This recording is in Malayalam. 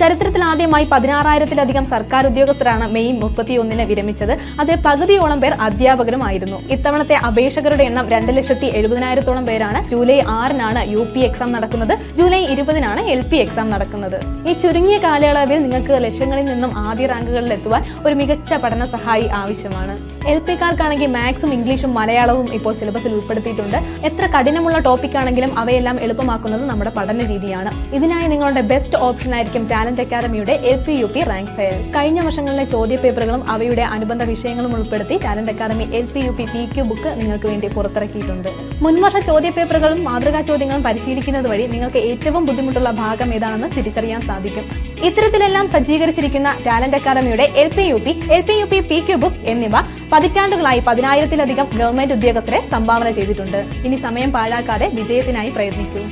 ചരിത്രത്തിൽ ആദ്യമായി 16,000-ലധികം സർക്കാർ ഉദ്യോഗസ്ഥരാണ് മെയ് 31-ന് വിരമിച്ചത്. അതിൽ പകുതിയോളം പേർ അധ്യാപകരുമായിരുന്നു. ഇത്തവണത്തെ അപേക്ഷകരുടെ എണ്ണം 2,70,000-ഓളം പേരാണ്. ജൂലൈ 6-നാണ് UP എക്സാം നടക്കുന്നത്. ജൂലൈ 20-നാണ് LP എക്സാം നടക്കുന്നത്. ഈ ചുരുങ്ങിയ കാലയളവിൽ നിങ്ങൾക്ക് ലക്ഷ്യങ്ങളിൽ നിന്നും ആദ്യ റാങ്കുകളിൽ എത്തുവാൻ ഒരു മികച്ച പഠന സഹായി ആവശ്യമാണ്. LP-കാർക്കാണെങ്കിൽ മാത്സും ഇംഗ്ലീഷും മലയാളവും ഇപ്പോൾ സിലബസിൽ ഉൾപ്പെടുത്തിയിട്ടുണ്ട്. എത്ര കഠിനമുള്ള ടോപ്പിക് ആണെങ്കിലും അവയെല്ലാം എളുപ്പമാക്കുന്നത് നമ്മുടെ പഠന രീതിയാണ്. ഇതിനായി നിങ്ങളുടെ ബെസ്റ്റ് ഓപ്ഷൻ ആയിരിക്കും ടാലന്റ് അക്കാദമിയുടെ LP-UP റാങ്ക് ഫയൽ. കഴിഞ്ഞ വർഷങ്ങളിലെ ചോദ്യപേപ്പറുകളും അവയുടെ അനുബന്ധ വിഷയങ്ങളും ഉൾപ്പെടുത്തി talent academy LP-UP PQ book നിങ്ങൾക്ക് വേണ്ടി പുറത്തിറക്കിയിട്ടുണ്ട്. മുൻവർഷ ചോദ്യപേപ്പറുകളും മാതൃകാ ചോദ്യങ്ങളും പരിശീലിക്കുന്നത് വഴി നിങ്ങൾക്ക് ഏറ്റവും ബുദ്ധിമുട്ടുള്ള ഭാഗം ഏതാണെന്ന് തിരിച്ചറിയാൻ സാധിക്കും. ഇത്തരത്തിലെല്ലാം സജ്ജീകരിച്ചിരിക്കുന്ന ടാലന്റ് അക്കാദമിയുടെ LP-UP PQ ബുക്ക് എന്നിവ പതിറ്റാണ്ടുകളായി 10,000-ലധികം ഗവൺമെന്റ് ഉദ്യോഗസ്ഥരെ സംഭാവന ചെയ്തിട്ടുണ്ട്. ഇനി സമയം പാഴാക്കാതെ വിജയത്തിനായി പ്രയത്നിക്കൂ.